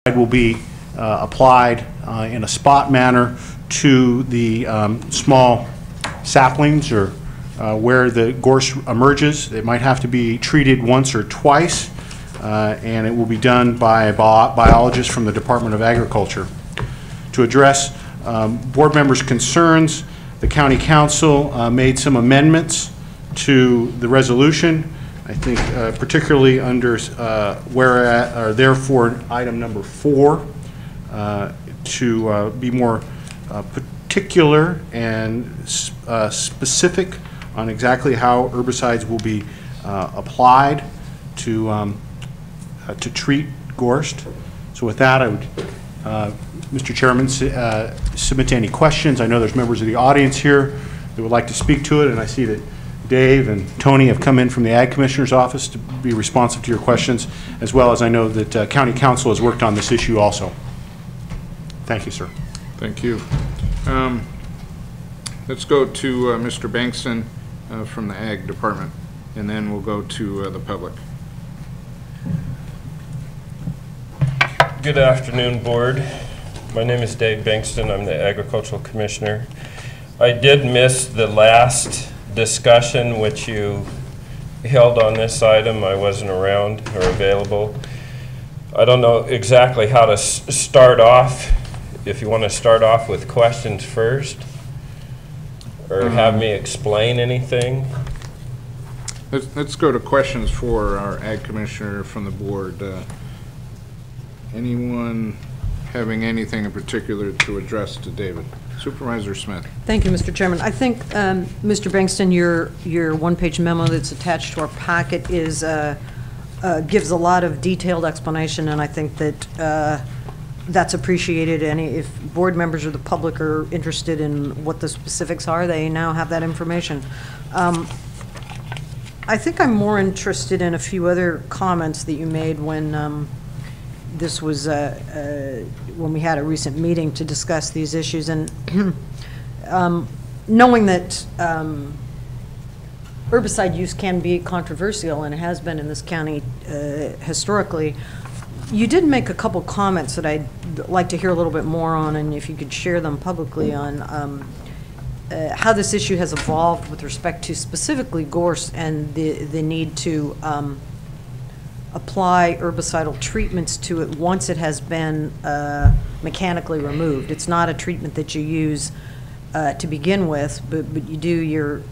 will be applied in a spot manner to the small saplings or where the gorse emerges. It might have to be treated once or twice, and it will be done by a biologist from the Department of Agriculture. To address board members' concerns, the County Council made some amendments to the resolution. I think particularly under therefore item number 4 to be more particular and specific on exactly how herbicides will be applied to treat gorse. So with that, I would, Mr. Chairman, submit to any questions. I know there's members of the audience here that would like to speak to it, and I see that Dave and Tony have come in from the Ag Commissioner's office to be responsive to your questions, as well as I know that County Council has worked on this issue also. Thank you, sir. Thank you. Let's go to Mr. Bankston from the Ag Department, and then we'll go to the public. Good afternoon, Board. My name is Dave Bankston. I'm the Agricultural Commissioner. I did miss the last discussion which you held on this item. I wasn't around or available. I don't know exactly how to start off. If you want to start off with questions first, or have me explain anything. Let's go to questions for our Ag Commissioner from the Board. Anyone having anything in particular to address to David? Supervisor Smith. Thank you, Mr. Chairman. I think, Mr. Bankston, your one-page memo that's attached to our packet is gives a lot of detailed explanation, and I think that that's appreciated. And if board members or the public are interested in what the specifics are, they now have that information. I think I'm more interested in a few other comments that you made when this was when we had a recent meeting to discuss these issues, and knowing that herbicide use can be controversial, and it has been in this county historically, you did make a couple comments that I'd like to hear a little bit more on, and if you could share them publicly on how this issue has evolved with respect to specifically gorse and the need to apply herbicidal treatments to it once it has been mechanically removed. It's not a treatment that you use to begin with, but you do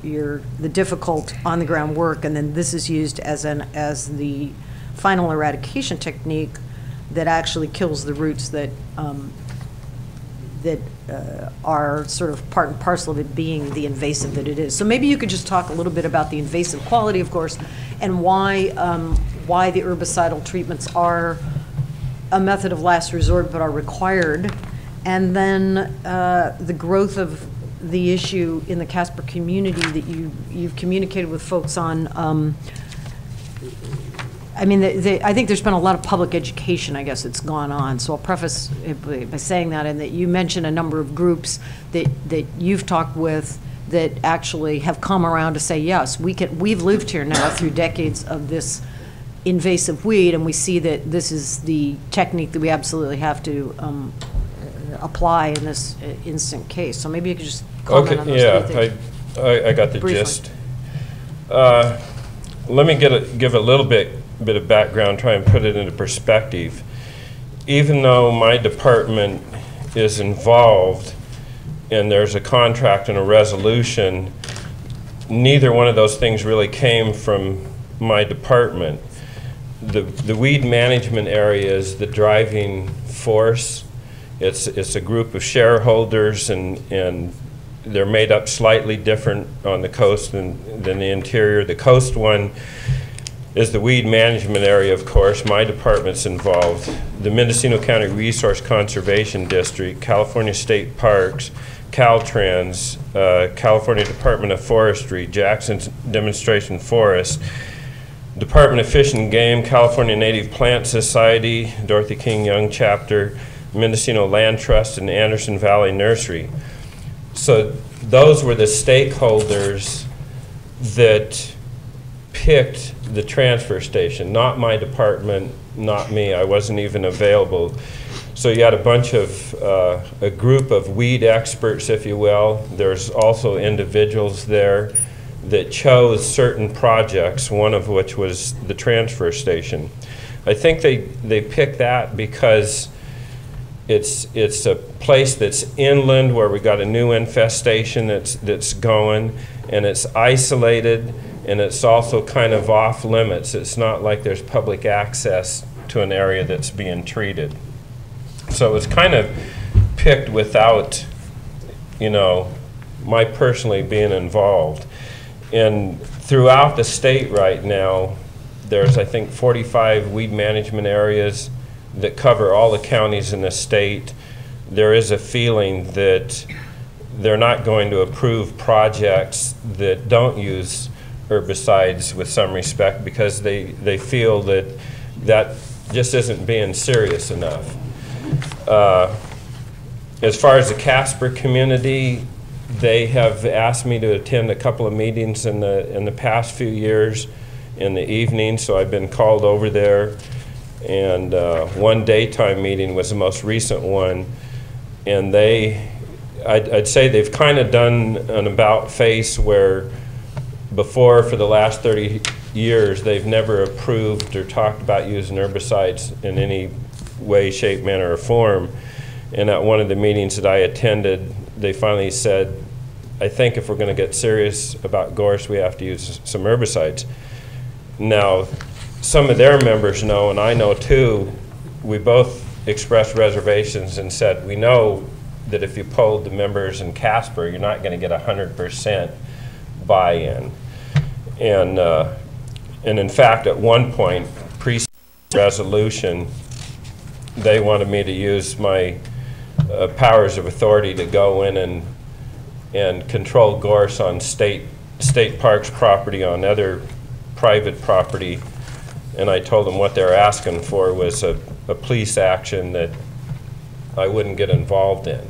the difficult on-the-ground work, and then this is used as the final eradication technique that actually kills the roots that are sort of part and parcel of it being the invasive that it is. So maybe you could just talk a little bit about the invasive quality, of course, and why the herbicidal treatments are a method of last resort but are required, and then the growth of the issue in the Casper community that you've communicated with folks on. I mean, I think there's been a lot of public education, I guess, that's gone on. So I'll preface it by saying that, and that you mentioned a number of groups that you've talked with that actually have come around to say, yes, we've lived here now through decades of this invasive weed, and we see that this is the technique that we absolutely have to apply in this instant case. So maybe you could just comment on those three things. I got the briefly. gist. Let me give a little bit of background, try and put it into perspective. Even though my department is involved and there's a contract and a resolution, neither one of those things really came from my department. The weed management area is the driving force. It's a group of shareholders, and they're made up slightly different on the coast than the interior. The coast one is the weed management area, of course. My department's involved. The Mendocino County Resource Conservation District, California State Parks, Caltrans, California Department of Forestry, Jackson's Demonstration Forest, Department of Fish and Game, California Native Plant Society, Dorothy King Young Chapter, Mendocino Land Trust, and Anderson Valley Nursery. So those were the stakeholders that picked the transfer station, not my department, not me. I wasn't even available. So you had a bunch of, a group of weed experts, if you will. There's also individuals there that chose certain projects, one of which was the transfer station. I think they picked that because it's a place that's inland where we got a new infestation that's going, and it's isolated, and it's also kind of off limits. It's not like there's public access to an area that's being treated. So it was kind of picked without, you know, my personally being involved. And throughout the state right now, there's, I think, 45 weed management areas that cover all the counties in the state. There is a feeling that they're not going to approve projects that don't use herbicides with some respect, because they feel that that just isn't being serious enough. As far as the Casper community, they have asked me to attend a couple of meetings in the past few years in the evening, so I've been called over there. And one daytime meeting was the most recent one, and I'd say they've kind of done an about face where before, for the last 30 years, they've never approved or talked about using herbicides in any way, shape, manner, or form. And at one of the meetings that I attended, they finally said, I think if we're going to get serious about gorse, we have to use some herbicides. Now, some of their members know, and I know too, we both expressed reservations and said, we know that if you polled the members in Casper, you're not going to get 100% buy-in. And in fact, at one point, pre-resolution, they wanted me to use my powers of authority to go in and control gorse on state parks property, on other private property. And I told them what they're asking for was a police action that I wouldn't get involved in.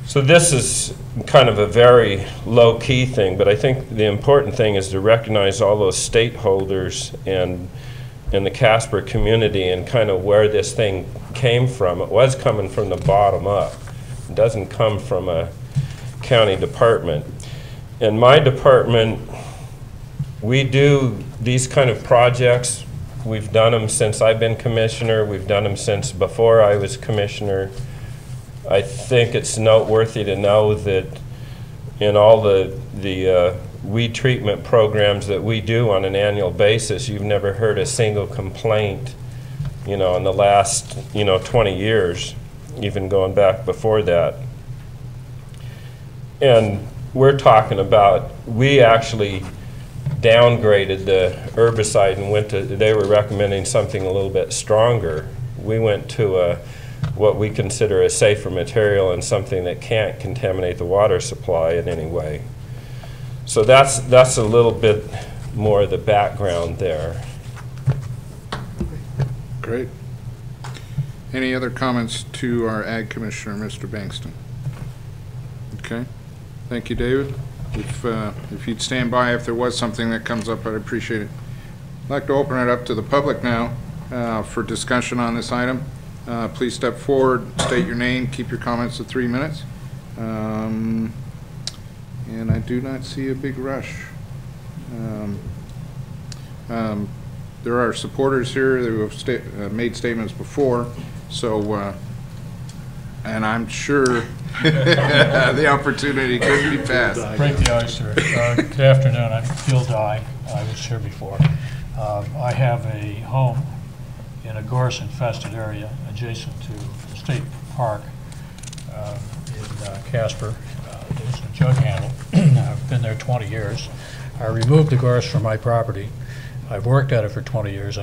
So this is kind of a very low-key thing, but I think the important thing is to recognize all those stakeholders and the Casper community and kind of where this thing came from. It was coming from the bottom up. It doesn't come from a county department. In my department, we do these kind of projects. We've done them since I've been commissioner. We've done them since before I was commissioner. I think it's noteworthy to know that in all the weed treatment programs that we do on an annual basis, you've never heard a single complaint, you know, in the last, 20 years, even going back before that. And we're talking about, we actually downgraded the herbicide and went to, they were recommending something a little bit stronger. We went to what we consider a safer material and something that can't contaminate the water supply in any way. So that's a little bit more of the background there. Great. Any other comments to our Ag Commissioner, Mr. Bankston? Okay. Thank you, David. If you'd stand by if there was something that comes up, I'd appreciate it. I'd like to open it up to the public now for discussion on this item. Please step forward, state your name, keep your comments to 3 minutes. And I do not see a big rush. There are supporters here who have made statements before, so, and I'm sure the opportunity couldn't be passed. Break the ice, sir. Good afternoon. I'm Bill Dye. I was here before. I have a home in a gorse-infested area adjacent to the state park in Casper. There's a jug handle. I've been there 20 years. I removed the gorse from my property. I've worked at it for 20 years.